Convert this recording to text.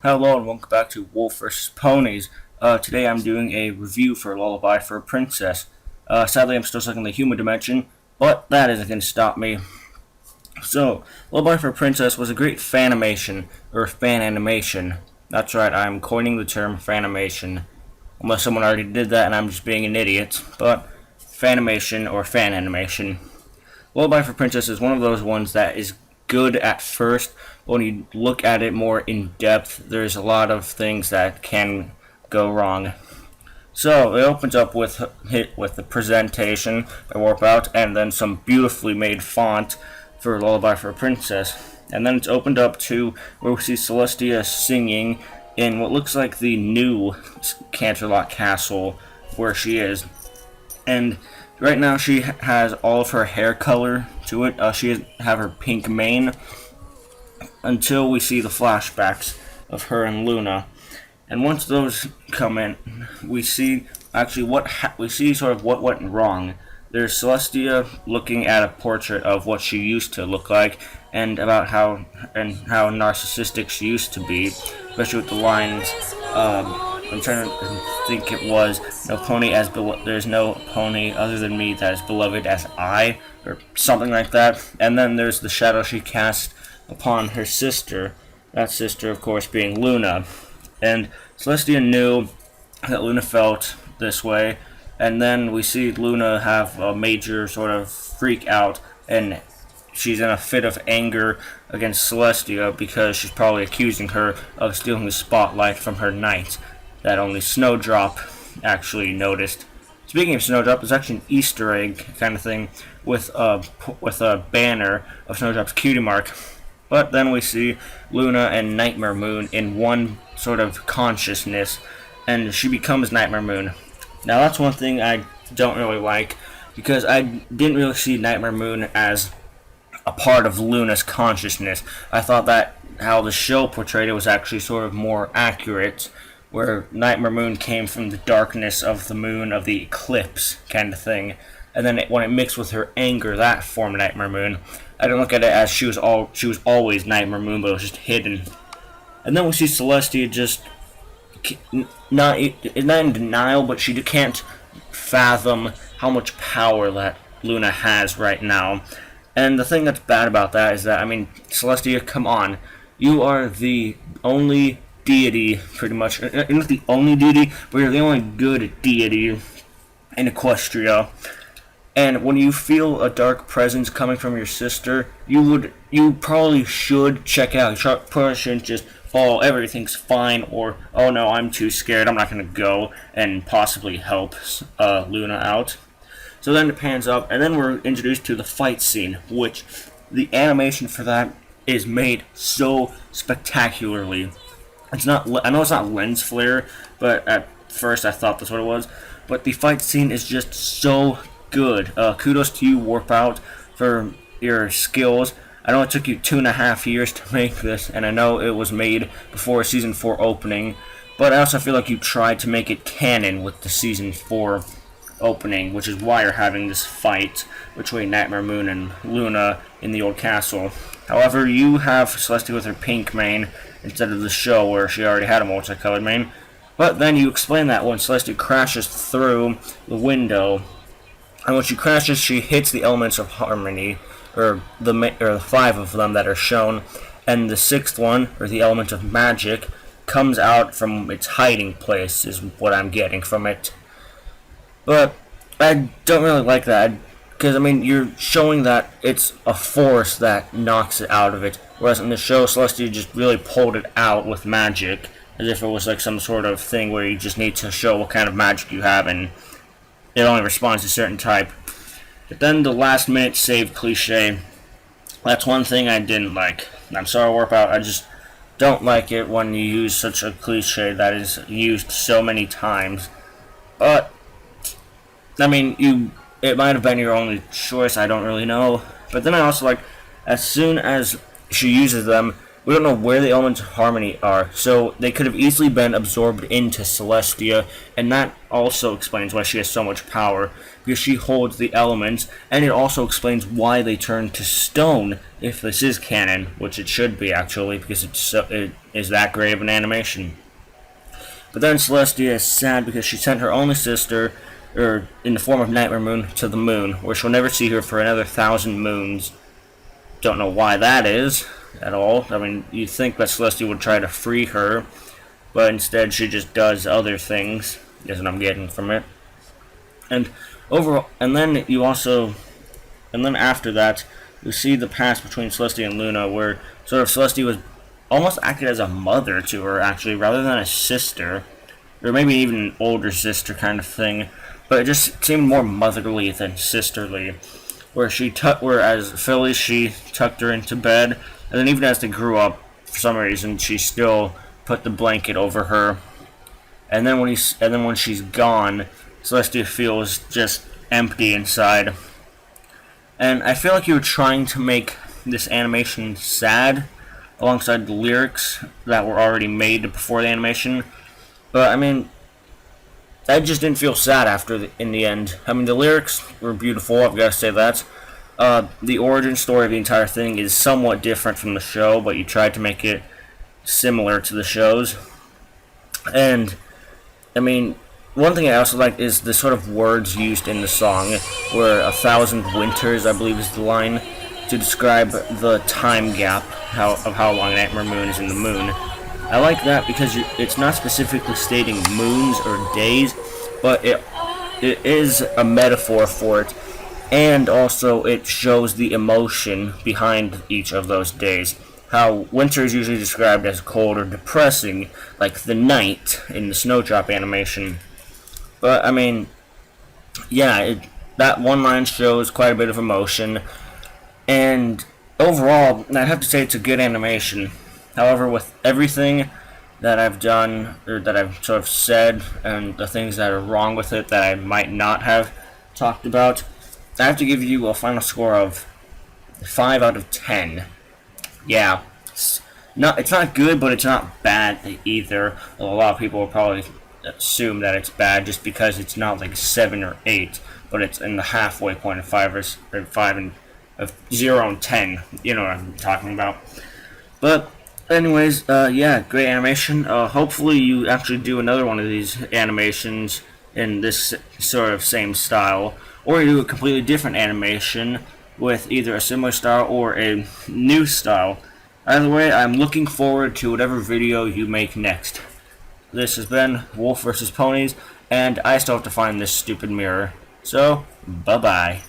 Hello and welcome back to Wolf vs. Ponies. Today I'm doing a review for Lullaby for a Princess. Sadly I'm still stuck in the human dimension, but that isn't going to stop me. So, Lullaby for a Princess was a great fanimation, or fan animation. That's right, I'm coining the term fanimation. Unless someone already did that and I'm just being an idiot, but fanimation or fan animation. Lullaby for a Princess is one of those ones that is good at first. When you look at it more in depth, there's a lot of things that can go wrong. So it opens up with the presentation by Warp Out, and then some beautifully made font for Lullaby for a Princess. And then it's opened up to where we see Celestia singing in what looks like the new Canterlot Castle where she is. And right now she has all of her hair color to it. She have her pink mane until we see the flashbacks of her and Luna. And once those come in, we see actually what went wrong. There's Celestia looking at a portrait of what she used to look like, and about how narcissistic she used to be, especially with the lines. I'm trying to think it was there's no pony other than me that is beloved as I, or something like that. And then there's the shadow she cast upon her sister. That sister, of course, being Luna. And Celestia knew that Luna felt this way, and then we see Luna have a major sort of freak out, and she's in a fit of anger against Celestia because she's probably accusing her of stealing the spotlight from her knight that only Snowdrop actually noticed. Speaking of Snowdrop, there's actually an Easter egg kind of thing with a banner of Snowdrop's cutie mark. But then we see Luna and Nightmare Moon in one sort of consciousness, and she becomes Nightmare Moon. Now that's one thing I don't really like, because I didn't really see Nightmare Moon as a part of Luna's consciousness. I thought that how the show portrayed it was actually sort of more accurate, where Nightmare Moon came from the darkness of the moon of the eclipse kind of thing, and then when it mixed with her anger, that formed Nightmare Moon. I didn't look at it as she was always Nightmare Moon, but it was just hidden. And then we see Celestia just not in denial, but she can't fathom how much power that Luna has right now. And the thing that's bad about that is that, I mean, Celestia, come on, you are the only deity, pretty much. You're not the only deity, but you're the only good deity in Equestria. And when you feel a dark presence coming from your sister, you probably should check it out. You probably shouldn't just, oh, everything's fine, or, oh no, I'm too scared, I'm not going to go and possibly help Luna out. So then it pans up, and then we're introduced to the fight scene, which the animation for that is made so spectacularly. I know it's not lens flare, but at first I thought that's what it was. But the fight scene is just so good. Kudos to you, Warp Out, for your skills. I know it took you 2.5 years to make this, and I know it was made before Season 4 opening, but I also feel like you tried to make it canon with the Season 4 opening, which is why you're having this fight between Nightmare Moon and Luna in the old castle. However, you have Celestia with her pink mane instead of the show where she already had a multicolored mane. But then you explain that when Celestia crashes through the window, and when she crashes, she hits the elements of harmony, or the 5 of them that are shown, and the 6th one, or the element of magic, comes out from its hiding place, is what I'm getting from it. But I don't really like that, because, I mean, you're showing that it's a force that knocks it out of it, whereas in the show, Celestia just really pulled it out with magic, as if it was like some sort of thing where you just need to show what kind of magic you have, and it only responds to a certain type. But then the last minute save cliche, that's one thing I didn't like. I'm sorry, Warp Out, I just don't like it when you use such a cliche that is used so many times. But, I mean, it might have been your only choice, I don't really know. But then I also like, as soon as she uses them, we don't know where the elements of harmony are, so they could have easily been absorbed into Celestia, and that also explains why she has so much power, because she holds the elements, and it also explains why they turn to stone, if this is canon, which it should be actually, because it is that great of an animation. But then Celestia is sad because she sent her only sister, in the form of Nightmare Moon, to the moon, where she'll never see her for another 1,000 moons. Don't know why that is at all. I mean, you'd think that Celestia would try to free her, but instead she just does other things, is what I'm getting from it. And overall, and then after that, you see the past between Celestia and Luna, where sort of Celestia was almost acted as a mother to her, actually, rather than a sister, or maybe even an older sister kind of thing. But it just seemed more motherly than sisterly. Whereas Phyllis, she tucked her into bed, and then even as they grew up, for some reason, she still put the blanket over her. And then when she's gone, Celestia feels just empty inside. And I feel like you were trying to make this animation sad, alongside the lyrics that were already made before the animation. But I mean, I just didn't feel sad in the end. I mean, the lyrics were beautiful, I've got to say that. The origin story of the entire thing is somewhat different from the show, but you tried to make it similar to the shows. And, I mean, one thing I also like is the sort of words used in the song, where 1,000 winters, I believe is the line, to describe the time gap of how long Nightmare Moon is in the moon. I like that because it's not specifically stating moons or days, but it is a metaphor for it, and also it shows the emotion behind each of those days. How winter is usually described as cold or depressing, like the night in the snowdrop animation. But, I mean, yeah, that one line shows quite a bit of emotion, and overall, I'd have to say it's a good animation. However, with everything that I've done, or that I've sort of said, and the things that are wrong with it that I might not have talked about, I have to give you a final score of 5 out of 10. Yeah, it's not good, but it's not bad either. A lot of people will probably assume that it's bad just because it's not like 7 or 8, but it's in the halfway point of 5 and of 0 and 10. You know what I'm talking about. But anyways, yeah, great animation. Hopefully you actually do another one of these animations in this sort of same style, or you do a completely different animation with either a similar style or a new style. Either way, I'm looking forward to whatever video you make next. This has been Wolf vs. Ponies, and I still have to find this stupid mirror. So, bye-bye.